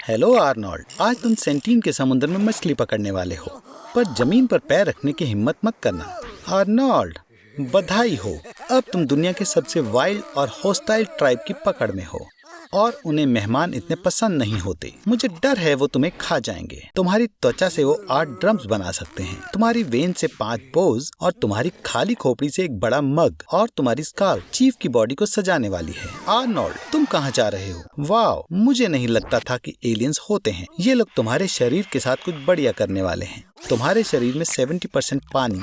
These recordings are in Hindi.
हेलो आर्नोल्ड, आज तुम सेंटीन के समुद्र में मछली पकड़ने वाले हो, पर जमीन पर पैर रखने की हिम्मत मत करना। आर्नोल्ड, बधाई हो, अब तुम दुनिया के सबसे वाइल्ड और हॉस्टाइल ट्राइब की पकड़ में हो और उन्हें मेहमान इतने पसंद नहीं होते। मुझे डर है वो तुम्हें खा जाएंगे। तुम्हारी त्वचा से वो 8 ड्रम्स बना सकते हैं, तुम्हारी वेन से 5 बोज और तुम्हारी खाली खोपड़ी से एक बड़ा मग, और तुम्हारी स्कार्फ चीफ की बॉडी को सजाने वाली है। आर्नोल्ड, तुम कहाँ जा रहे हो? वाह, मुझे नहीं लगता था कि एलियंस होते हैं। ये लोग तुम्हारे शरीर के साथ कुछ बढ़िया करने वाले हैं। तुम्हारे शरीर में 70% पानी,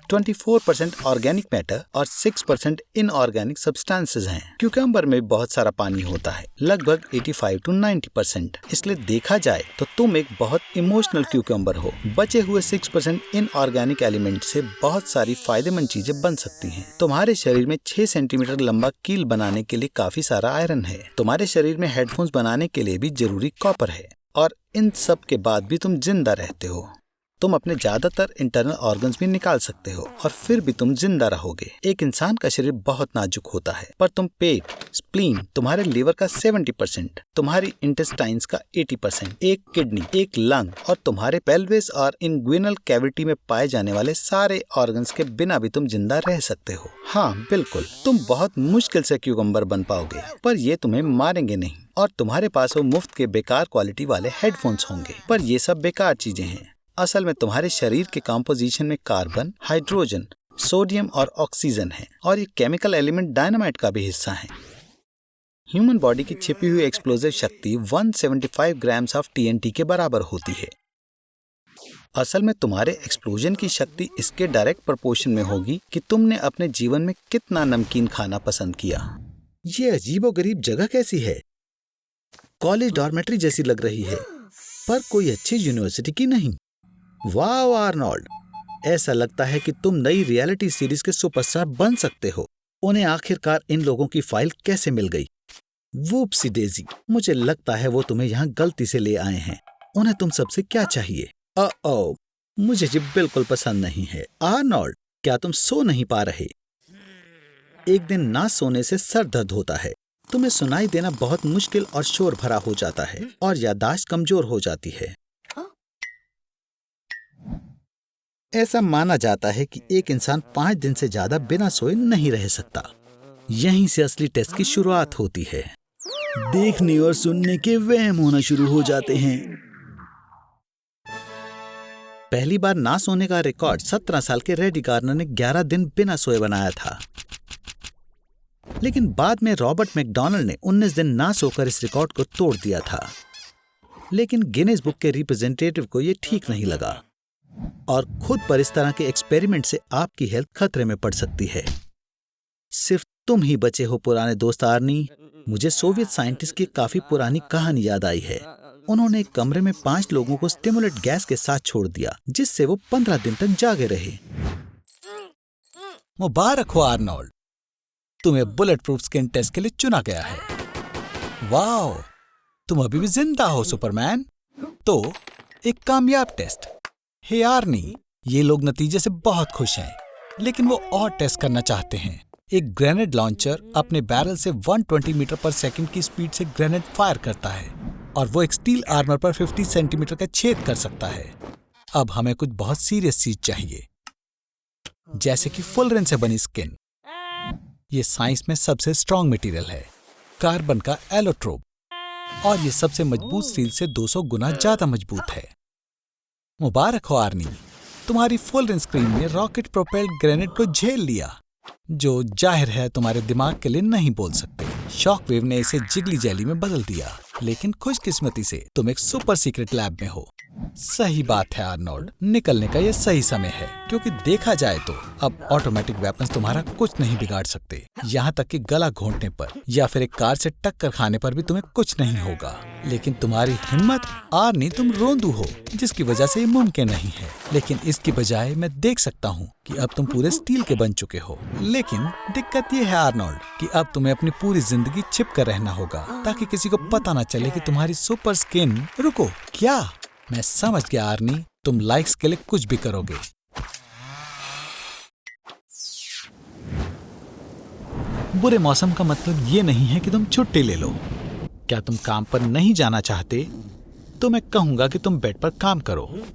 24% ऑर्गेनिक मैटर और 6% इनऑर्गेनिक सब्सटेंसेस हैं। क्यूकम्बर में बहुत सारा पानी होता है, लगभग 85 to 90%। इसलिए देखा जाए तो तुम एक बहुत इमोशनल क्यूकम्बर हो। बचे हुए 6% इनऑर्गेनिक एलिमेंट से बहुत सारी फायदेमंद चीजें बन सकती हैं। तुम्हारे शरीर में 6 सेंटीमीटर लंबा कील बनाने के लिए काफी सारा आयरन है। तुम्हारे शरीर में हेडफोन्स बनाने के लिए भी जरूरी कॉपर है, और इन सब के बाद भी तुम जिंदा रहते हो। तुम अपने ज्यादातर इंटरनल ऑर्गन्स भी निकाल सकते हो और फिर भी तुम जिंदा रहोगे। एक इंसान का शरीर बहुत नाजुक होता है, पर तुम पेट, स्प्लीन, तुम्हारे लिवर का 70%, तुम्हारी इंटेस्टाइन्स का 80%, एक किडनी, एक लंग और तुम्हारे पेल्विस और इंग्विनल कैविटी में पाए जाने वाले सारे ऑर्गन्स के बिना भी तुम जिंदा रह सकते हो। हाँ बिल्कुल, तुम बहुत मुश्किल से क्यूकम्बर बन पाओगे, पर ये तुम्हें मारेंगे नहीं। और तुम्हारे पास वो मुफ्त के बेकार क्वालिटी वाले हेडफोन्स होंगे, पर ये सब बेकार चीजें हैं। असल में तुम्हारे शरीर के कंपोजिशन में कार्बन, हाइड्रोजन, सोडियम और ऑक्सीजन है, और ये केमिकल एलिमेंट डायनामाइट का भी हिस्सा है। ह्यूमन बॉडी की छिपी हुई एक्सप्लोजिव शक्ति 175 ग्राम्स ऑफ TNT के बराबर होती है। असल में तुम्हारे एक्सप्लोजन की शक्ति इसके डायरेक्ट प्रोपोर्शन में होगी कि तुमने अपने जीवन में कितना नमकीन खाना पसंद किया। ये अजीबोगरीब जगह कैसी है? कॉलेज डॉर्मेट्री जैसी लग रही है, पर कोई अच्छी यूनिवर्सिटी की नहीं। वाह आर्नोल्ड, ऐसा लगता है कि तुम नई रियलिटी सीरीज के सुपरस्टार बन सकते हो। उन्हें आखिरकार इन लोगों की फाइल कैसे मिल गई? वूप्सी डेजी, मुझे लगता है वो तुम्हें यहाँ गलती से ले आए हैं। उन्हें तुम सबसे क्या चाहिए? ओ, मुझे ये बिल्कुल पसंद नहीं है। आर्नोल्ड, क्या तुम सो नहीं पा रहे? एक दिन ना सोने से सर दर्द होता है, तुम्हें सुनाई देना बहुत मुश्किल और शोर भरा हो जाता है, और याददाश्त कमजोर हो जाती है। ऐसा माना जाता है कि एक इंसान 5 दिन से ज्यादा बिना सोए नहीं रह सकता। यहीं से असली टेस्ट की शुरुआत होती है। देखने और सुनने के वहम होना शुरू हो जाते हैं। पहली बार ना सोने का रिकॉर्ड 17 साल के रेडी गार्नर ने 11 दिन बिना सोए बनाया था, लेकिन बाद में रॉबर्ट मैकडॉनल्ड ने 19 दिन ना सोकर इस रिकॉर्ड को तोड़ दिया था। लेकिन गिनीज बुक के रिप्रेजेंटेटिव को यह ठीक नहीं लगा, और खुद पर इस तरह के एक्सपेरिमेंट से आपकी हेल्थ खतरे में पड़ सकती है। सिर्फ तुम ही बचे हो पुराने दोस्त आर्नी। मुझे सोवियत साइंटिस्ट की काफी पुरानी कहानी याद आई है। उन्होंने एक कमरे में 5 लोगों को स्टिमुलेट गैस के साथ छोड़ दिया, जिससे वो 15 दिन तक जागे रहे। मुबारक हो आर्नोल्ड, तुम्हें बुलेट प्रूफ स्किन टेस्ट के लिए चुना गया है। वाह, तुम अभी भी जिंदा हो सुपरमैन। तो एक कामयाब टेस्ट। हे आर्नी, ये लोग नतीजे से बहुत खुश हैं, लेकिन वो और टेस्ट करना चाहते हैं। एक ग्रेनेड लॉन्चर अपने बैरल से 120 मीटर पर सेकंड की स्पीड से ग्रेनेड फायर करता है, और वो एक स्टील आर्मर पर 50 सेंटीमीटर का छेद कर सकता है। अब हमें कुछ बहुत सीरियस चीज चाहिए, जैसे कि फुलरेन से बनी स्किन। ये साइंस में सबसे स्ट्रॉन्ग मटेरियल है, कार्बन का एलोट्रोप, और ये सबसे मजबूत स्टील से 200 गुना ज्यादा मजबूत है। मुबारक हो आर्नी, तुम्हारी फुलरेन स्क्रीन ने रॉकेट प्रोपेल्ड ग्रेनेड को झेल लिया, जो जाहिर है तुम्हारे दिमाग के लिए नहीं बोल सकते। शॉकवेव ने इसे जिगली जेली में बदल दिया, लेकिन खुशकिस्मती से तुम एक सुपर सीक्रेट लैब में हो। सही बात है आर्नोल्ड, निकलने का ये सही समय है, क्योंकि देखा जाए तो अब ऑटोमेटिक वेपन्स तुम्हारा कुछ नहीं बिगाड़ सकते। यहाँ तक कि गला घोंटने पर या फिर एक कार से टक्कर खाने पर भी तुम्हें कुछ नहीं होगा। लेकिन तुम्हारी हिम्मत, आर्नी, तुम रोंदू हो, जिसकी वजह से ये मुमकिन नहीं है। लेकिन इसकी बजाय मैं देख सकता हूँ कि अब तुम पूरे स्टील के बन चुके हो। लेकिन दिक्कत ये है आर्नोल्ड कि अब तुम्हें अपनी पूरी जिंदगी छिप कर रहना होगा, ताकि किसी को पता न चले कि तुम्हारी सुपर स्किन। रुको, क्या? मैं समझ गया आर्नी, तुम लाइक्स के लिए कुछ भी करोगे। बुरे मौसम का मतलब ये नहीं है कि तुम छुट्टी ले लो। क्या तुम काम पर नहीं जाना चाहते? तो मैं कहूंगा कि तुम बेड पर काम करो।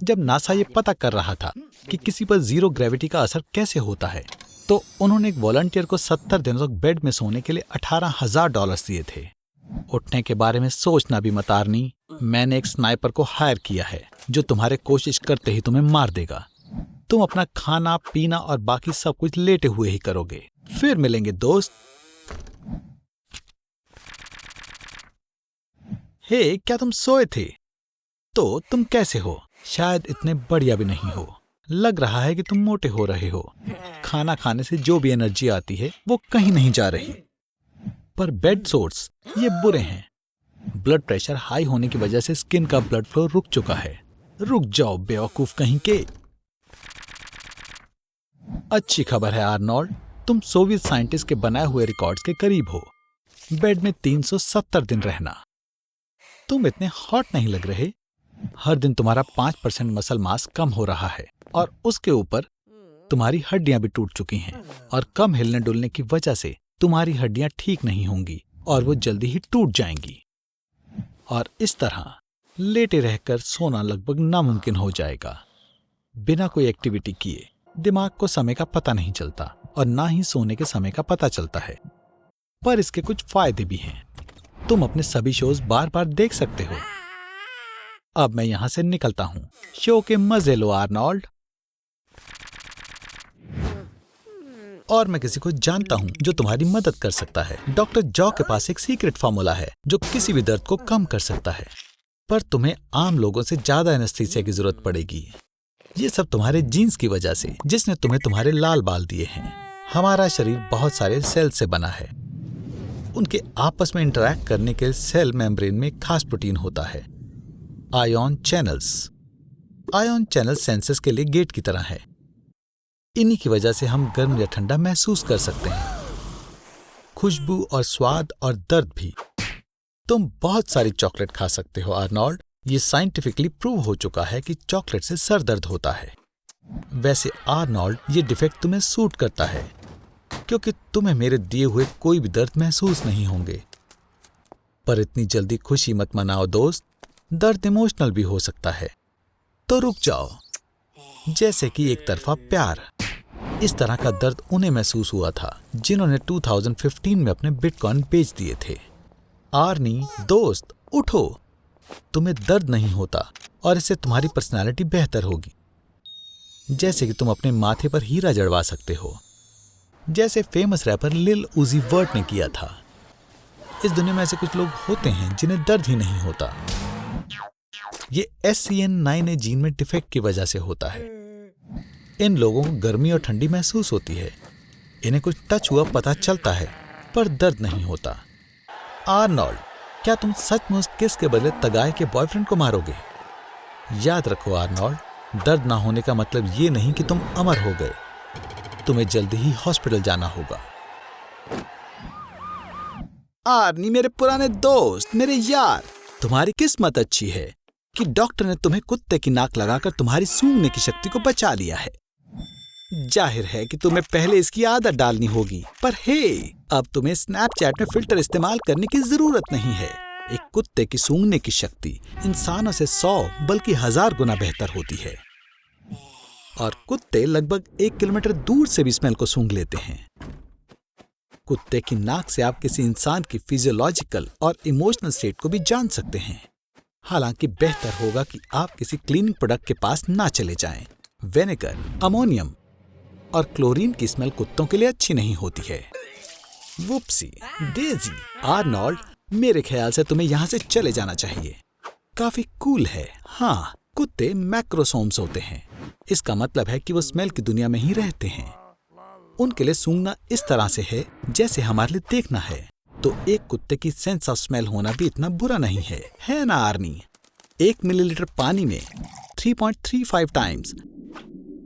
जब नासा ये पता कर रहा था कि किसी पर जीरो ग्रेविटी का असर कैसे होता है, तो उन्होंने एक वॉलंटियर को 70 दिनों तक बेड में सोने के लिए $18,000 दिए थे। उठने के बारे में सोचना भी मत आर्नी। मैंने एक स्नाइपर को हायर किया है जो तुम्हारे कोशिश करते ही तुम्हें मार देगा। तुम अपना खाना पीना और बाकी सब कुछ लेटे हुए ही करोगे। फिर मिलेंगे दोस्त। हे, क्या तुम सोए थे? तो तुम कैसे हो? शायद इतने बढ़िया भी नहीं हो। लग रहा है कि तुम मोटे हो रहे हो। खाना खाने से जो भी एनर्जी आती है वो कहीं नहीं जा रही। पर बेड सोर्स ये बुरे हैं। ब्लड प्रेशर हाई होने की वजह से स्किन का ब्लड फ्लो रुक चुका है। रुक जाओ बेवकूफ कहीं के। अच्छी खबर है आर्नोल्ड, तुम सोवियत साइंटिस्ट के बनाए हुए रिकॉर्ड्स के करीब हो। बेड में 370 दिन रहना। तुम इतने हॉट नहीं लग रहे। हर दिन तुम्हारा 5% मसल मास कम हो रहा है और उसके ऊपर तुम्हारी हड्डियां भी टूट चुकी हैं और कम हिलने डुलने की वजह से तुम्हारी हड्डियां ठीक नहीं होंगी और वो जल्दी ही टूट जाएंगी। और इस तरह लेटे रहकर सोना लगभग नामुमकिन हो जाएगा। बिना कोई एक्टिविटी किए दिमाग को समय का पता नहीं चलता और ना ही सोने के समय का पता चलता है। पर इसके कुछ फायदे भी हैं। तुम अपने सभी शोज बार बार देख सकते हो। अब मैं यहां से निकलता हूं। शो के मजे लो आर्नोल्ड। और मैं किसी को जानता हूं जो तुम्हारी मदद कर सकता है। डॉक्टर जॉ के पास एक सीक्रेट फार्मूला है जो किसी भी दर्द को कम कर सकता है। पर तुम्हें आम लोगों से ज्यादा एनेस्थीसिया की जरूरत पड़ेगी। ये सब तुम्हारे जीन्स की वजह से, जिसने तुम्हें तुम्हारे लाल बाल दिए हैं। हमारा शरीर बहुत सारे सेल से बना है। उनके आपस में इंटरैक्ट करने के सेल मेम्ब्रेन में खास प्रोटीन होता है, ion channels. Ion channel senses के लिए गेट की तरह है। इन्हीं की वजह से हम गर्म या ठंडा महसूस कर सकते हैं। खुशबू और स्वाद और दर्द भी। तुम बहुत सारी चॉकलेट खा सकते हो आर्नोल्ड। ये साइंटिफिकली प्रूव हो चुका है कि चॉकलेट से सर दर्द होता है। वैसे आर्नोल्ड, ये डिफेक्ट तुम्हें सूट करता है क्योंकि तुम्हें मेरे दिए हुए कोई भी दर्द महसूस नहीं होंगे। पर इतनी जल्दी खुशी मत मनाओ दोस्त। दर्द इमोशनल भी हो सकता है। तो रुक जाओ। जैसे कि एक तरफा प्यार। इस तरह का दर्द उन्हें महसूस हुआ था जिन्होंने 2015 में अपने बिटकॉइन बेच दिए थे। आर्नी दोस्त, उठो। तुम्हें दर्द नहीं होता और इससे तुम्हारी पर्सनालिटी बेहतर होगी। जैसे कि तुम अपने माथे पर हीरा जड़वा सकते हो, जैसे फेमस रैपर लिल उजी वर्ट ने किया था। इस दुनिया में ऐसे कुछ लोग होते हैं जिन्हें दर्द ही नहीं होता। ये SCN9A जीन में डिफेक्ट की वजह से होता है। इन लोगों को गर्मी और ठंडी महसूस होती है। इन्हें कुछ टच हुआ पता चलता है पर दर्द नहीं होता। आर्नोल्ड, क्या तुम सचमुच किस के बदले तगाए के बॉयफ्रेंड को मारोगे? याद रखो आर्नोल्ड, दर्द ना होने का मतलब ये नहीं कि तुम अमर हो गए। तुम्हें जल्दी ही हॉस्पिटल जाना होगा। आर्नी, मेरे पुराने दोस्त, मेरे यार, तुम्हारी किस्मत अच्छी है कि डॉक्टर ने तुम्हें कुत्ते की नाक लगाकर तुम्हारी सूंघने की शक्ति को बचा लिया है। जाहिर है कि तुम्हें पहले इसकी आदत डालनी होगी, पर हे, अब तुम्हें स्नैपचैट में फिल्टर इस्तेमाल करने की जरूरत नहीं है। एक कुत्ते की सूंघने की शक्ति इंसानों से 100 बल्कि 1000 गुना बेहतर होती है। और कुत्ते लगभग 1 किलोमीटर दूर से भी स्मेल को सूंघ लेते हैं। कुत्ते की नाक से आप किसी इंसान की फिजियोलॉजिकल और इमोशनल स्टेट को भी जान सकते हैं। हालांकि बेहतर होगा कि आप किसी क्लीनिंग प्रोडक्ट के पास ना चले जाएं। विनेगर, अमोनियम और क्लोरीन की स्मेल कुत्तों के लिए अच्छी नहीं होती है। वुप्सी डेजी, आर्नोल्ड, मेरे ख्याल से तुम्हें यहाँ से चले जाना चाहिए। काफी कूल है। हाँ, कुत्ते मैक्रोसोम्स होते हैं। इसका मतलब है कि वो स्मेल की दुनिया में ही रहते हैं। उनके लिए सूंघना इस तरह से है जैसे हमारे लिए देखना है। तो एक कुत्ते की सेंस ऑफ स्मेल होना भी इतना बुरा नहीं है ना आर्नी? 1 मिलीलीटर पानी में 3.35 टाइम्स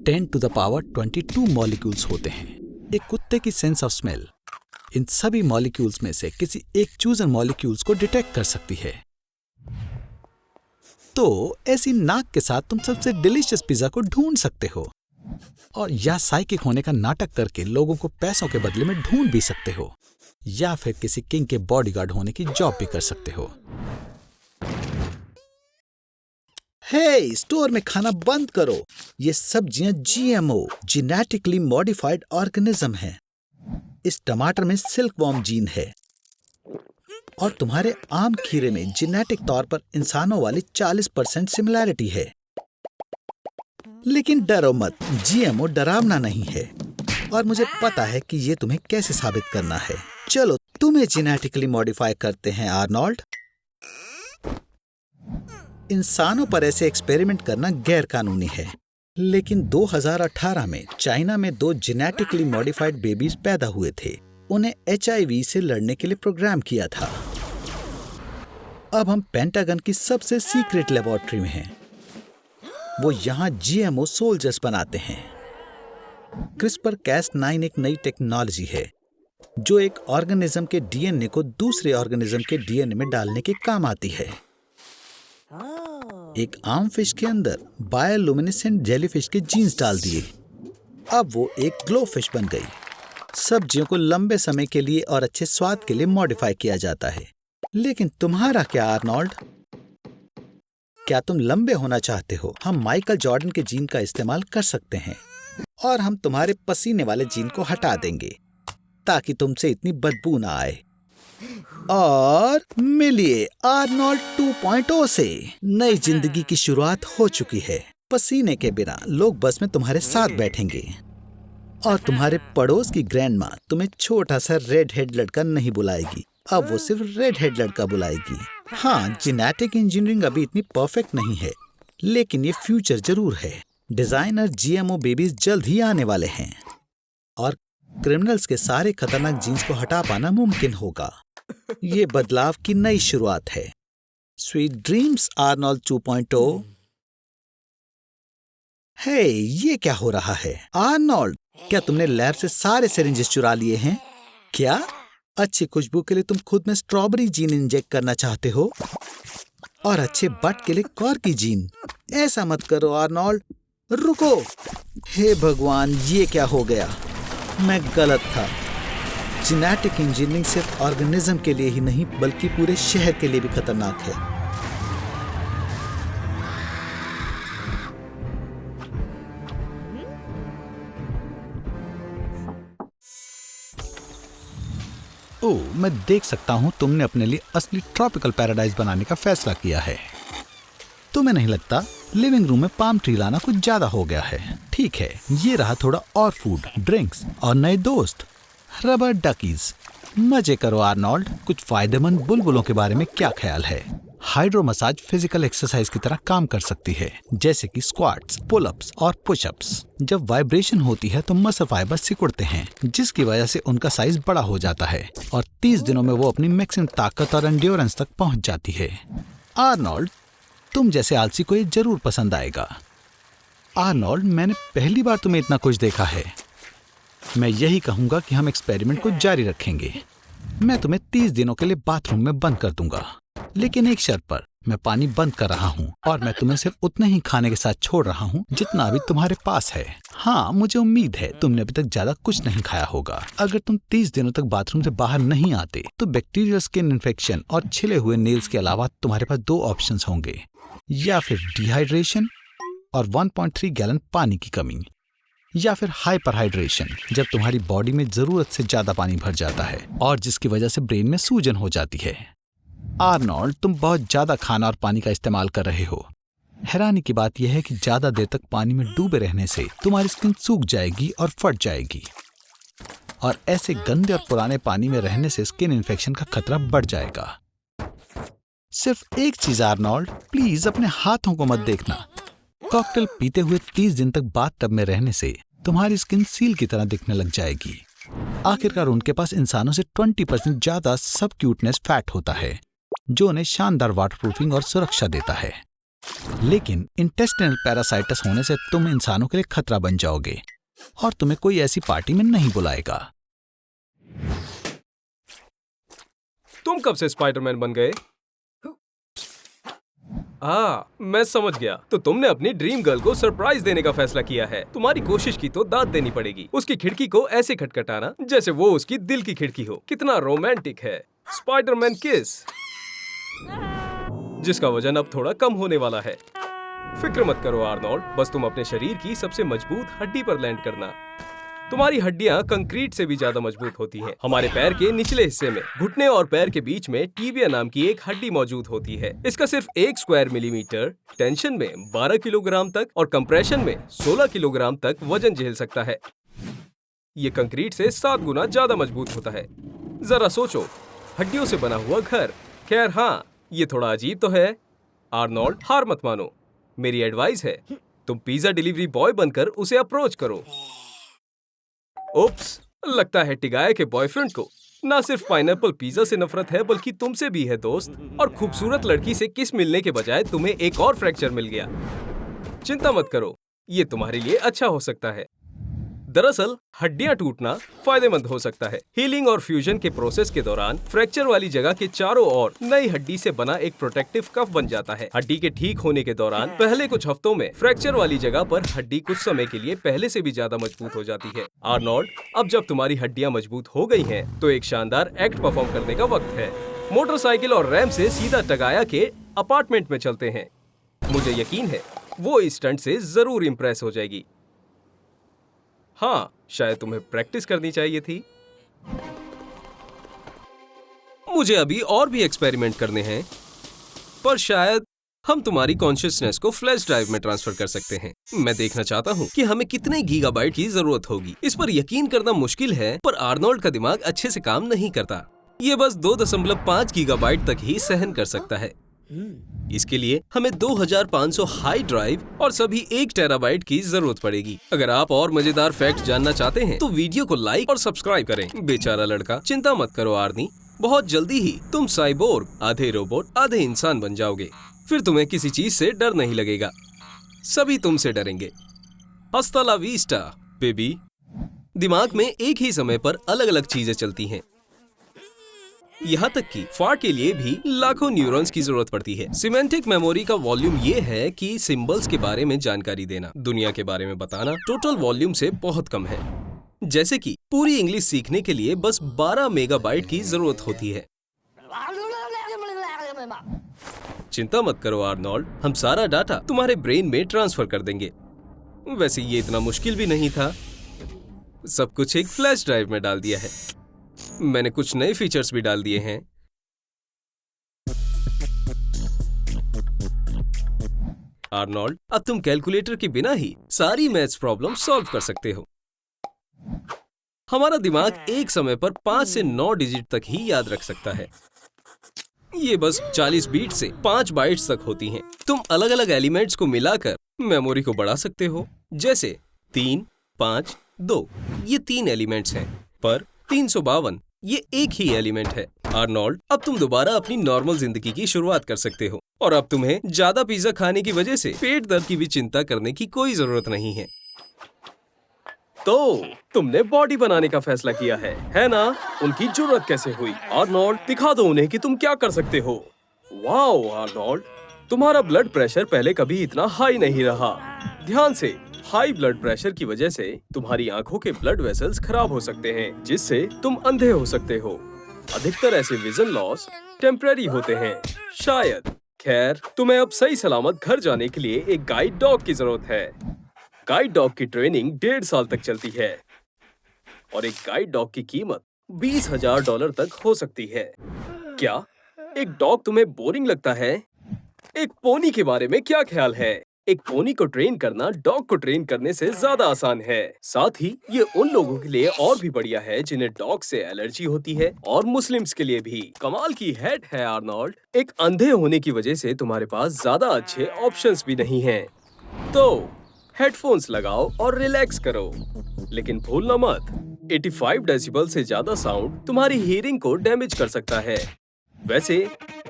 10⁻22 मॉलिक्यूल्स होते हैं। एक कुत्ते की सेंस ऑफ स्मेल इन सभी मॉलिक्यूल्स में से किसी एक चूजन मॉलिक्यूल्स को डिटेक्ट कर सकती है। तो ऐसी नाक के साथ तुम सबसे डिलीशियस पिज्जा को ढूंढ सकते हो और या साइकिक होने का नाटक करके लोगों को पैसों के बदले में ढूंढ भी सकते हो, या फिर किसी किंग के बॉडीगार्ड होने की जॉब भी कर सकते हो। हे, स्टोर में खाना बंद करो। ये सब्जियां जीएमओ जेनेटिकली मॉडिफाइड ऑर्गेनिज्म हैं। इस टमाटर में सिल्कवॉर्म जीन है और तुम्हारे आम खीरे में जेनेटिक तौर पर इंसानों वाली 40% सिमिलैरिटी है। लेकिन डरो मत, जीएमओ डरावना नहीं है और मुझे पता है कि ये तुम्हें कैसे साबित करना है। चलो तुम्हें जेनेटिकली मॉडिफाई करते हैं आर्नोल्ड। इंसानों पर ऐसे एक्सपेरिमेंट करना गैर कानूनी है, लेकिन 2018 में चाइना में 2 जेनेटिकली मॉडिफाइड बेबीज पैदा हुए थे। उन्हें HIV से लड़ने के लिए प्रोग्राम किया था। अब हम पेंटागन की सबसे सीक्रेट लेबोरेटरी में हैं। वो यहाँ GMO सोल्जर्स बनाते हैं। CRISPR-Cas9 एक नई टेक्नोलॉजी है जो एक ऑर्गेनिज्म के DNA को दूसरे ऑर्गेनिज्म के DNA में डालने के काम आती है। एक आम फिश के अंदर बायोलुमिनेसेंट जेलीफिश के जीन्स डाल दिए। अब वो एक ग्लो फिश बन गई। सब्जियों को लंबे समय के लिए और अच्छे स्वाद के लिए मॉडिफाई किया जाता है। लेकिन तुम्हारा क्या आर्नोल्ड? क्या तुम लंबे होना चाहते हो? हम माइकल जॉर्डन के जीन का इस्तेमाल कर सकते हैं और हम तुम्हारे पसीने वाले जीन को हटा देंगे ताकि तुमसे इतनी बदबू ना आए। और मिलिए आर्नोल्ड 2.0 से। नई जिंदगी की शुरुआत हो चुकी है। पसीने के बिना लोग बस में तुम्हारे साथ बैठेंगे और तुम्हारे पड़ोस की ग्रैंडमा तुम्हें छोटा सा रेड हेड लड़का नहीं बुलाएगी। अब वो सिर्फ रेड हेड लड़का बुलाएगी। हाँ, जेनेटिक इंजीनियरिंग अभी इतनी परफेक्ट नहीं है, लेकिन ये फ्यूचर जरूर है। डिजाइनर GMO बेबीज जल्द ही आने वाले हैं और क्रिमिनल्स के सारे खतरनाक जीन्स को हटा पाना मुमकिन होगा। ये बदलाव की नई शुरुआत है। Sweet dreams Arnold 2.0। हे, ये क्या हो रहा है? आर्नोल्ड, क्या तुमने लैब से सारे सिरिंजेस चुरा लिए हैं? क्या अच्छी खुशबू के लिए तुम खुद में स्ट्रॉबेरी जीन इंजेक्ट करना चाहते हो और अच्छे बट के लिए कॉर्की जीन? ऐसा मत करो आर्नोल्ड, रुको। हे भगवान, ये क्या हो गया? मैं गलत था। जेनेटिक इंजीनियरिंग सिर्फ ऑर्गेनिज्म के लिए ही नहीं बल्कि पूरे शहर के लिए भी खतरनाक है। ओह, मैं देख सकता हूँ तुमने अपने लिए असली ट्रॉपिकल पैराडाइज बनाने का फैसला किया है। तुम्हें नहीं लगता लिविंग रूम में पाम ट्री लाना कुछ ज्यादा हो गया है? ठीक है, ये रहा थोड़ा और फूड, ड्रिंक्स और नए दोस्त, रबर डकीज। मजे करो आर्नोल्ड। कुछ फायदेमंद बुलबुलों के बारे में क्या ख्याल है? हाइड्रो मसाज फिजिकल एक्सरसाइज की तरह काम कर सकती है, जैसे कि स्क्वाट्स, पुलअप्स और पुशअप्स। जब वाइब्रेशन होती है तो मसल फाइबर सिकुड़ते हैं, जिसकी वजह से उनका साइज बड़ा हो जाता है और 30 दिनों में वो अपनी मैक्सिमम ताकत और एंड्योरेंस तक पहुंच जाती है। आर्नोल्ड, तुम जैसे आलसी को ये जरूर पसंद आएगा। आर्नोल्ड, मैंने पहली बार तुम्हें इतना कुछ देखा है। मैं यही कहूंगा कि हम एक्सपेरिमेंट को जारी रखेंगे। मैं तुम्हें 30 दिनों के लिए बाथरूम में बंद कर दूंगा, लेकिन एक शर्त पर। मैं पानी बंद कर रहा हूँ और मैं तुम्हें सिर्फ उतने ही खाने के साथ छोड़ रहा हूँ जितना अभी तुम्हारे पास है। हाँ, मुझे उम्मीद है तुमने अभी तक ज्यादा कुछ नहीं खाया होगा। अगर तुम 30 दिनों तक बाथरूम से बाहर नहीं आते तो बैक्टीरियल स्किन इन्फेक्शन और छिले हुए नेल्स के अलावा तुम्हारे पास 2 ऑप्शंस होंगे, या फिर डिहाइड्रेशन और 1.3 गैलन पानी की कमी, या फिर हाइपरहाइड्रेशन, जब तुम्हारी बॉडी में जरूरत से ज्यादा पानी भर जाता है और जिसकी वजह से ब्रेन में सूजन हो जाती है। आर्नोल्ड, तुम बहुत ज्यादा खाना और पानी का इस्तेमाल कर रहे हो। हैरानी की बात यह है कि ज्यादा देर तक पानी में डूबे रहने से तुम्हारी स्किन सूख जाएगी और फट जाएगी, और ऐसे गंदे और पुराने पानी में रहने से स्किन इन्फेक्शन का खतरा बढ़ जाएगा। सिर्फ एक चीज आर्नोल्ड, प्लीज अपने हाथों को मत देखना। कॉकटेल पीते हुए 30 दिन तक बाथटब में रहने से तुम्हारी स्किन सील की तरह दिखने लग जाएगी। आखिरकार उनके पास इंसानों से 20% ज्यादा सब क्यूटनेस फैट होता है, जो उन्हें शानदार वाटरप्रूफिंग और सुरक्षा देता है। लेकिन इंटेस्टिनल पैरासाइटस होने से तुम इंसानों के लिए खतरा बन जाओगे और तुम्हें कोई ऐसी पार्टी में नहीं बुलाएगा। तुम कब से स्पाइडरमैन बन गए? मैं समझ गया। तो तुमने अपनी ड्रीम गर्ल को सरप्राइज देने का फैसला किया है। तुम्हारी कोशिश की तो दाद देनी पड़ेगी। उसकी खिड़की को ऐसे खटखटाना जैसे वो उसकी दिल की खिड़की हो। कितना रोमांटिक है। स्पाइडरमैन किस, जिसका वजन अब थोड़ा कम होने वाला है। फिक्र मत करो आर्नोल्ड, बस तुम अपने शरीर की सबसे मजबूत हड्डी पर लैंड करना। तुम्हारी हड्डियां कंक्रीट से भी ज्यादा मजबूत होती हैं। हमारे पैर के निचले हिस्से में घुटने और पैर के बीच में टिबिया नाम की एक हड्डी मौजूद होती है। इसका सिर्फ 1 स्क्वायर मिलीमीटर टेंशन में 12 किलोग्राम तक और कंप्रेशन में 16 किलोग्राम तक वजन झेल सकता है। ये कंक्रीट से 7 गुना ज्यादा मजबूत होता है। जरा सोचो, हड्डियों से बना हुआ घर। खैर हाँ, ये थोड़ा अजीब तो है। आर्नोल्ड, हार मत मानो। मेरी एडवाइस है, तुम पिज्जा डिलीवरी बॉय बनकर उसे अप्रोच करो। उप्स, लगता है टिगाया के बॉयफ्रेंड को ना सिर्फ पाइनएप्पल पिज्जा से नफरत है बल्कि तुमसे भी है दोस्त। और खूबसूरत लड़की से किस मिलने के बजाय तुम्हें एक और फ्रैक्चर मिल गया। चिंता मत करो, ये तुम्हारे लिए अच्छा हो सकता है। दरअसल हड्डियां टूटना फायदेमंद हो सकता है। हीलिंग और फ्यूजन के प्रोसेस के दौरान फ्रैक्चर वाली जगह के चारों ओर नई हड्डी से बना एक प्रोटेक्टिव कफ बन जाता है। हड्डी के ठीक होने के दौरान पहले कुछ हफ्तों में फ्रैक्चर वाली जगह पर हड्डी कुछ समय के लिए पहले से भी ज्यादा मजबूत हो जाती है। आर्नोल्ड, अब जब तुम्हारी हड्डियां मजबूत हो गई हैं, तो एक शानदार एक्ट परफॉर्म करने का वक्त है। मोटरसाइकिल और रैम से सीधा टगाया के अपार्टमेंट में चलते हैं। मुझे यकीन है वो इस स्टंट से जरूर इम्प्रेस हो जाएगी। हाँ, शायद तुम्हें प्रैक्टिस करनी चाहिए थी। मुझे अभी और भी एक्सपेरिमेंट करने हैं, पर शायद हम तुम्हारी कॉन्शियसनेस को फ्लैश ड्राइव में ट्रांसफर कर सकते हैं। मैं देखना चाहता हूँ कि हमें कितने गीगाबाइट की जरूरत होगी। इस पर यकीन करना मुश्किल है, पर आर्नोल्ड का दिमाग अच्छे से काम नहीं करता। ये बस 2.5 गीगाबाइट तक ही सहन कर सकता है। इसके लिए हमें 2500 हाई ड्राइव और सभी 1 टेराबाइट की जरूरत पड़ेगी। अगर आप और मजेदार फैक्ट जानना चाहते हैं तो वीडियो को लाइक और सब्सक्राइब करें। बेचारा लड़का, चिंता मत करो आर्नी, बहुत जल्दी ही तुम साइबोर्ग, आधे रोबोट आधे इंसान बन जाओगे। फिर तुम्हें किसी चीज से डर नहीं लगेगा, सभी तुमसे डरेंगे। हस्ता ला विस्टा बेबी। दिमाग में एक ही समय पर अलग अलग चीजें चलती हैं, यहाँ तक कि फार्ट के लिए भी लाखों न्यूरॉन्स की जरूरत पड़ती है। सिमेंटिक मेमोरी का वॉल्यूम ये है कि सिंबल्स के बारे में जानकारी देना, दुनिया के बारे में बताना टोटल वॉल्यूम से बहुत कम है। जैसे कि पूरी इंग्लिश सीखने के लिए बस 12 मेगाबाइट की जरूरत होती है। चिंता मत करो आर्नोल्ड, हम सारा डाटा तुम्हारे ब्रेन में ट्रांसफर कर देंगे। वैसे ये इतना मुश्किल भी नहीं था, सब कुछ एक फ्लैश ड्राइव में डाल दिया है। मैंने कुछ नए फीचर्स भी डाल दिए हैं। आर्नोल्ड, अब तुम कैलकुलेटर के बिना ही सारी मैथ्स प्रॉब्लम सॉल्व कर सकते हो। हमारा दिमाग एक समय पर 5 से 9 डिजिट तक ही याद रख सकता है। ये बस 40 बीट से 5 बाइट्स तक होती हैं। तुम अलग अलग एलिमेंट्स को मिलाकर मेमोरी को बढ़ा सकते हो। जैसे 3, 5, 2 ये 3 एलिमेंट्स हैं, पर 352 ये एक ही एलिमेंट है। आर्नोल्ड, अब तुम दोबारा अपनी नॉर्मल जिंदगी की शुरुआत कर सकते हो और अब तुम्हें ज्यादा पिज्जा खाने की वजह से पेट दर्द की भी चिंता करने की कोई जरूरत नहीं है। तो तुमने बॉडी बनाने का फैसला किया है ना? उनकी जरूरत कैसे हुई? आर्नोल्ड, दिखा दो उन्हें कि तुम क्या कर सकते हो। वाओ आर्नोल्ड, तुम्हारा ब्लड प्रेशर पहले कभी इतना हाई नहीं रहा। ध्यान से, हाई ब्लड प्रेशर की वजह से तुम्हारी आंखों के ब्लड वेसल्स खराब हो सकते हैं, जिससे तुम अंधे हो सकते हो। अधिकतर ऐसे विजन लॉस टेम्परेरी होते हैं, शायद। खैर, तुम्हें अब सही सलामत घर जाने के लिए एक गाइड डॉग की जरूरत है। गाइड डॉग की ट्रेनिंग 1.5 साल तक चलती है और एक गाइड डॉग की कीमत $20,000 तक हो सकती है। क्या एक डॉग तुम्हें बोरिंग लगता है? एक पोनी के बारे में क्या ख्याल है? एक पोनी को ट्रेन करना डॉग को ट्रेन करने से ज्यादा आसान है। साथ ही ये उन लोगों के लिए और भी बढ़िया है जिन्हें डॉग से एलर्जी होती है, और मुस्लिम्स के लिए भी। कमाल की हेड है आर्नोल्ड। एक अंधे होने की वजह से तुम्हारे पास ज्यादा अच्छे ऑप्शंस भी नहीं हैं। तो हेडफोन्स लगाओ और रिलैक्स करो, लेकिन भूलना मत 85 डेसिबल से ज्यादा साउंड तुम्हारी हियरिंग को डैमेज कर सकता है। वैसे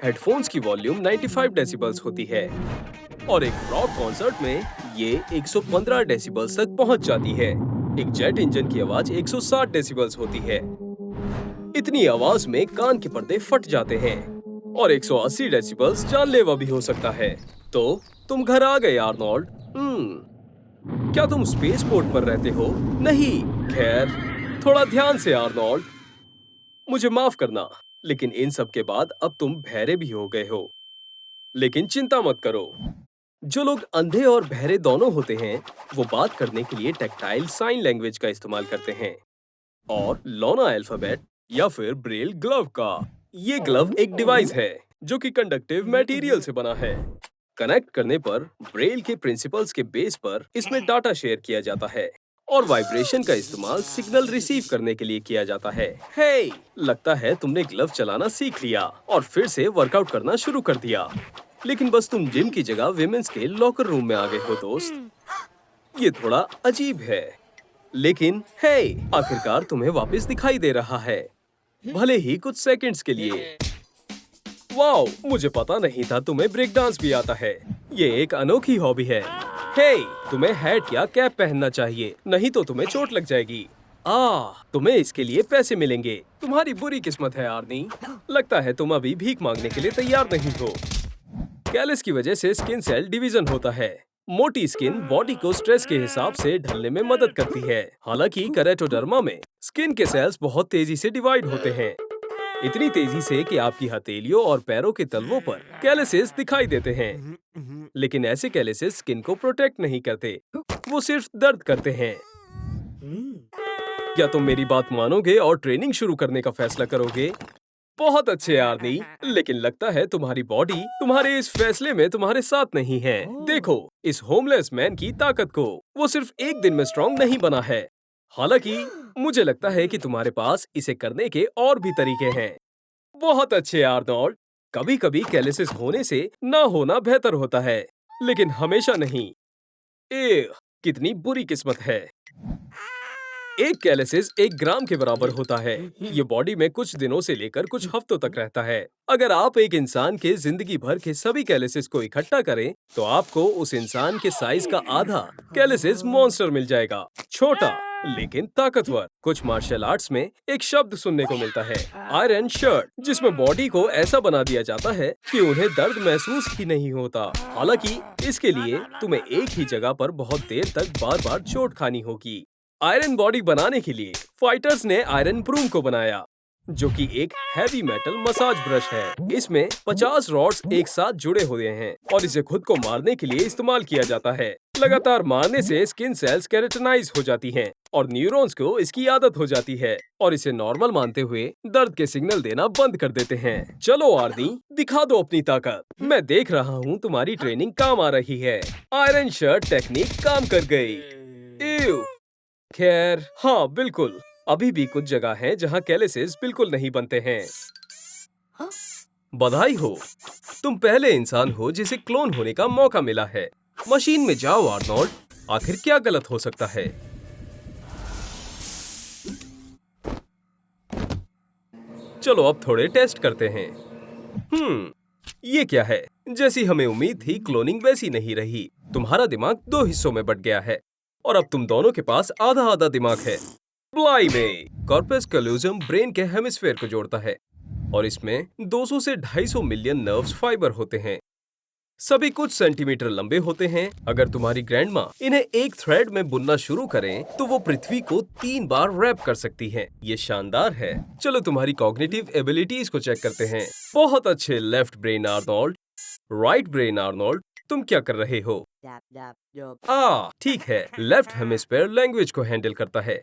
हेडफोन्स की वॉल्यूम 95 डेसिबल्स होती है और एक रॉक कॉन्सर्ट में ये 115 डेसिबल्स तक पहुंच जाती है। एक जेट इंजन की आवाज 160 डेसिबल्स होती है। इतनी आवाज में कान के पर्दे फट जाते हैं और 180 डेसिबल्स जानलेवा भी हो सकता है। तो तुम घर आ गए आर्नोल्ड। क्या तुम स्पेस पोर्ट पर रहते हो? नहीं। खैर, थोड़ा ध्यान से आर्नोल्ड। मुझे माफ करना, लेकिन इन सब के बाद अब तुम बहरे भी हो गए हो। लेकिन चिंता मत करो, जो लोग अंधे और बहरे दोनों होते हैं, वो बात करने के लिए टैक्टाइल साइन लैंग्वेज का इस्तेमाल करते हैं और लौना अल्फाबेट या फिर ब्रेल ग्लव का। ये ग्लव एक डिवाइस है जो कि कंडक्टिव मटेरियल से बना है। कनेक्ट करने पर ब्रेल के प्रिंसिपल्स के बेस पर इसमें डाटा शेयर किया जाता है और वाइब्रेशन का इस्तेमाल सिग्नल रिसीव करने के लिए किया जाता है। हे, लगता है तुमने ग्लव चलाना सीख लिया और फिर से वर्कआउट करना शुरू कर दिया। लेकिन बस तुम जिम की जगह विमेंस के लॉकर रूम में आ गए हो दोस्त। ये थोड़ा अजीब है, लेकिन हे, आखिरकार तुम्हें वापस दिखाई दे रहा है, भले ही कुछ सेकंड्स के लिए। वाओ, मुझे पता नहीं था तुम्हें ब्रेक डांस भी आता है। ये एक अनोखी हॉबी है। हे, तुम्हें हैट या कैप पहनना चाहिए, नहीं तो तुम्हें चोट लग जाएगी। तुम्हें इसके लिए पैसे मिलेंगे। तुम्हारी बुरी किस्मत है आर्नी, लगता है तुम अभी भीख मांगने के लिए तैयार नहीं हो। कैलस की वजह से स्किन सेल डिवीजन होता है। मोटी स्किन बॉडी को स्ट्रेस के हिसाब से ढलने में मदद करती है। हालांकि केराटोडर्मा में स्किन के सेल्स बहुत तेजी से डिवाइड होते हैं, इतनी तेजी से कि आपकी हथेलियों और पैरों के तलवों पर कैलसेस दिखाई देते हैं। लेकिन ऐसे कैलसेस स्किन को प्रोटेक्ट नहीं करते, वो सिर्फ दर्द करते हैं। क्या तुम मेरी बात मानोगे और ट्रेनिंग शुरू करने का फैसला करोगे? बहुत अच्छे आर्नी, लेकिन लगता है तुम्हारी बॉडी तुम्हारे इस फैसले में तुम्हारे साथ नहीं है। देखो इस होमलेस मैन की ताकत को, वो सिर्फ एक दिन में स्ट्रॉन्ग नहीं बना है। हालांकि मुझे लगता है कि तुम्हारे पास इसे करने के और भी तरीके हैं। बहुत अच्छे आर्नोल्ड, कभी-कभी कैलिसिस होने से ना होना बेहतर होता है, लेकिन हमेशा नहीं। कितनी बुरी किस्मत है। एक कैलिसिस 1 ग्राम के बराबर होता है। ये बॉडी में कुछ दिनों से लेकर कुछ हफ्तों तक रहता है। अगर आप एक इंसान के जिंदगी भर के सभी कैलिसिस को इकट्ठा करें, तो आपको उस इंसान के साइज का आधा कैलिसिस मॉन्स्टर मिल जाएगा। छोटा लेकिन ताकतवर। कुछ मार्शल आर्ट्स में एक शब्द सुनने को मिलता है, आयरन शर्ट, जिसमें बॉडी को ऐसा बना दिया जाता है कि उन्हें दर्द महसूस ही नहीं होता। हालांकि इसके लिए तुम्हें एक ही जगह पर बहुत देर तक बार-बार चोट खानी होगी। आयरन बॉडी बनाने के लिए फाइटर्स ने आयरन ब्रूम को बनाया, जो कि एक हैवी मेटल मसाज ब्रश है। इसमें 50 रॉड्स एक साथ जुड़े हुए हैं और इसे खुद को मारने के लिए इस्तेमाल किया जाता है। लगातार मारने से स्किन सेल्स केराटिनाइज हो जाती हैं और न्यूरॉन्स को इसकी आदत हो जाती है और इसे नॉर्मल मानते हुए दर्द के सिग्नल देना बंद कर देते हैं। चलो आर्नी, दिखा दो अपनी ताकत। मैं देख रहा हूँ तुम्हारी ट्रेनिंग काम आ रही है। आयरन शर्ट टेक्निक काम कर गई। खैर, हाँ बिल्कुल, अभी भी कुछ जगह है जहाँ कैलिसिस बिल्कुल नहीं बनते हैं। बधाई हो, तुम पहले इंसान हो जिसे क्लोन होने का मौका मिला है। मशीन में जाओ आर्नोल्ड, आखिर क्या गलत हो सकता है? चलो अब थोड़े टेस्ट करते हैं। ये क्या है? जैसी हमें उम्मीद थी, क्लोनिंग वैसी नहीं रही। तुम्हारा दिमाग 2 हिस्सों में बट गया है और अब तुम दोनों के पास आधा आधा दिमाग है। ब्लाई में कॉर्पस कैलोजम ब्रेन के हेमिस्फेयर को जोड़ता है और इसमें 200 से 250 मिलियन नर्व्स फाइबर होते हैं। सभी कुछ सेंटीमीटर लंबे होते हैं। अगर तुम्हारी ग्रैंडमा इन्हें एक थ्रेड में बुनना शुरू करें, तो वो पृथ्वी को 3 बार रैप कर सकती हैं। ये शानदार है। चलो तुम्हारी कॉग्निटिव एबिलिटीज को चेक करते हैं। बहुत अच्छे left brain Arnold. Right brain Arnold, तुम क्या कर रहे हो? ठीक है। लेफ्ट हेमिस्फेयर लैंग्वेज को हैंडल करता है।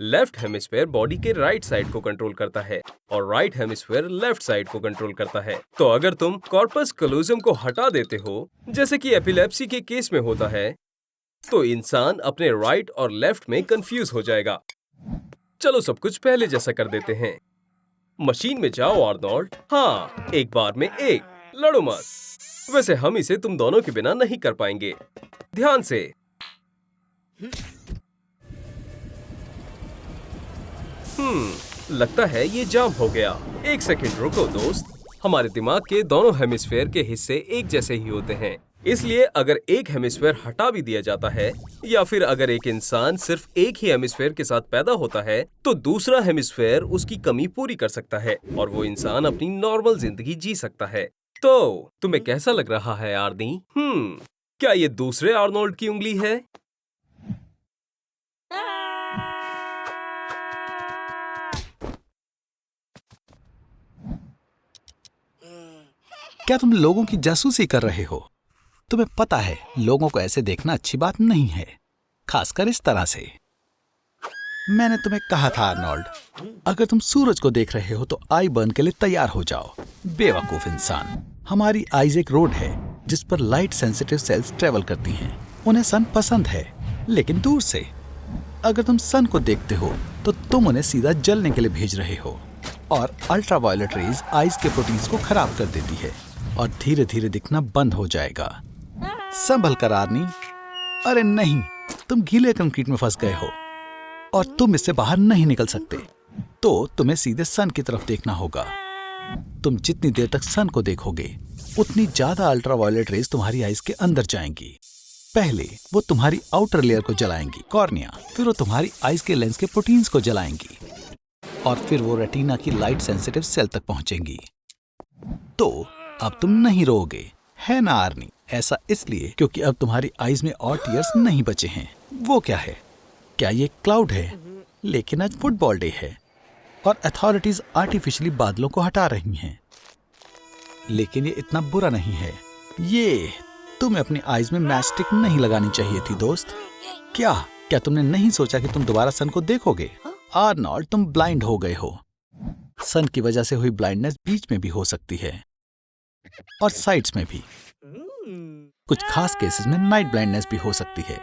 लेफ्ट हेमिस्फेयर बॉडी के राइट साइड को कंट्रोल करता है और राइट हेमिस्फेयर लेफ्ट साइड को कंट्रोल करता है। तो अगर तुम कॉर्पस कैलोजम को हटा देते हो, जैसे कि एपिलेप्सी के केस में होता है, तो इंसान अपने राइट और लेफ्ट में कंफ्यूज हो जाएगा। चलो सब कुछ पहले जैसा कर देते हैं। मशीन में जाओ आर्नोल्ड। हाँ, एक बार में एक। लड़ो मत। वैसे हम इसे तुम दोनों के बिना नहीं कर पाएंगे। ध्यान से। लगता है ये जाम हो गया। एक सेकंड रुको दोस्त। हमारे दिमाग के दोनों हेमिस्फेयर के हिस्से एक जैसे ही होते हैं, इसलिए अगर एक हेमिस्फेयर हटा भी दिया जाता है या फिर अगर एक इंसान सिर्फ एक ही हेमिस्फेयर के साथ पैदा होता है, तो दूसरा हेमिस्फेयर उसकी कमी पूरी कर सकता है और वो इंसान अपनी नॉर्मल जिंदगी जी सकता है। तो तुम्हें कैसा लग रहा है आर्नी? क्या ये दूसरे आर्नोल्ड की उंगली है? क्या तुम लोगों की जासूसी कर रहे हो? तुम्हें पता है लोगों को ऐसे देखना अच्छी बात नहीं है, खासकर इस तरह से। मैंने तुम्हें कहा था आर्नोल्ड, अगर तुम सूरज को देख रहे हो तो आई बर्न के लिए तैयार हो जाओ। बेवकूफ इंसान। हमारी आईज एक रोड है जिस पर लाइट सेंसिटिव सेल्स ट्रेवल करती हैं। उन्हें सन पसंद है, लेकिन दूर से। अगर तुम सन को देखते हो तो तुम उन्हें सीधा जलने के लिए भेज रहे हो, और अल्ट्रावायलेट रेज आईज के प्रोटीन्स को खराब कर देती है और धीरे धीरे दिखना बंद हो जाएगा। संभल कर आर्नी। अरे नहीं, तुम गीले कंक्रीट में फंस गए हो और तुम इससे बाहर नहीं निकल सकते। तो तुम्हें सीधे सन की तरफ देखना होगा। तुम जितनी देर तक सन को देखोगे उतनी ज्यादा अल्ट्रावायलेट रेज तुम्हारी आईज के अंदर जाएंगी। पहले वो तुम्हारी आउटर लेयर को जलाएंगी, कॉर्निया, फिर वो तुम्हारी आईज के लेंस के प्रोटीन्स को जलाएंगी और फिर वो रेटिना की लाइट सेंसिटिव सेल तक पहुंचेंगी। तो अब तुम नहीं रोओगे, है ना आर्नी? ऐसा इसलिए क्योंकि अब तुम्हारी आईज में और टीयर्स नहीं बचे हैं। वो क्या है? क्या ये क्लाउड है? लेकिन आज फुटबॉल डे है और अथॉरिटीज आर्टिफिशियली बादलों को हटा रही हैं। लेकिन ये इतना बुरा नहीं है। ये तुम्हें अपनी आईज में मैस्टिक नहीं लगानी चाहिए थी दोस्त। क्या तुमने नहीं सोचा कि तुम दोबारा सन को देखोगे? आर्नोल्ड, तुम ब्लाइंड हो गए हो। सन की वजह से हुई ब्लाइंडनेस बीच में भी हो सकती है और साइड्स में भी। कुछ खास केसेस में नाइट ब्लाइंडनेस भी हो सकती है।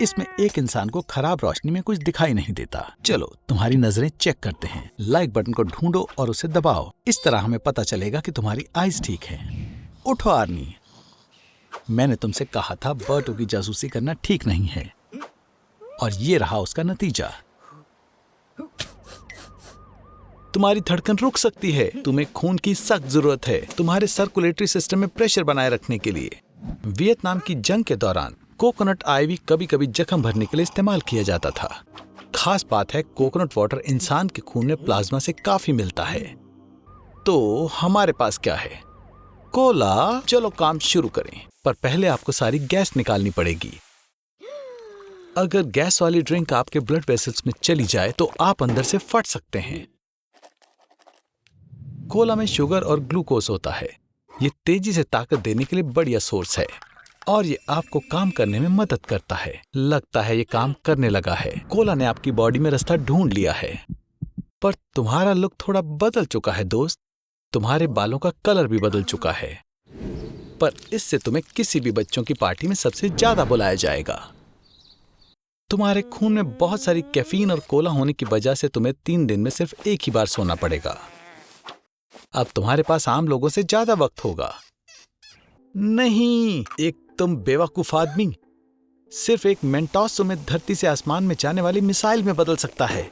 इसमें एक इंसान को खराब रोशनी में कुछ दिखाई नहीं देता। चलो तुम्हारी नजरें चेक करते हैं। लाइक बटन को ढूंढो और उसे दबाओ। इस तरह हमें पता चलेगा कि तुम्हारी आईज ठीक है। उठो आर्नी। मैंने तुमसे कहा था बर्टो की जासूसी करना ठीक नहीं है, और ये रहा उसका नतीजा। तुम्हारी धड़कन रुक सकती है। तुम्हें खून की सख्त जरूरत है तुम्हारे सर्कुलेटरी सिस्टम में प्रेशर बनाए रखने के लिए। वियतनाम की जंग के दौरान कोकोनट आईवी कभी कभी जख्म भरने के लिए इस्तेमाल किया जाता था। खास बात है, कोकोनट वाटर इंसान के खून में प्लाज्मा से काफी मिलता है। तो हमारे पास क्या है? कोला। चलो काम शुरू करें, पर पहले आपको सारी गैस निकालनी पड़ेगी। अगर गैस वाली ड्रिंक आपके ब्लड वेसल्स में चली जाए तो आप अंदर से फट सकते हैं। कोला में शुगर और ग्लूकोज होता है। ये तेजी से ताकत देने के लिए बढ़िया सोर्स है और ये आपको काम करने में मदद करता है। लगता है ये काम करने लगा है। कोला ने आपकी बॉडी में रास्ता ढूंढ लिया है। पर तुम्हारा लुक थोड़ा बदल चुका है दोस्त। तुम्हारे बालों का कलर भी बदल चुका है, पर इससे तुम्हें किसी भी बच्चों की पार्टी में सबसे ज्यादा बुलाया जाएगा। तुम्हारे खून में बहुत सारी कैफीन और कोला होने की वजह से तुम्हें 3 दिन में सिर्फ एक ही बार सोना पड़ेगा। अब तुम्हारे पास आम लोगों से ज्यादा वक्त होगा। नहीं, एक तुम बेवकूफ आदमी। सिर्फ एक मेंटोस तुम्हें धरती से आसमान में जाने वाली मिसाइल में बदल सकता है।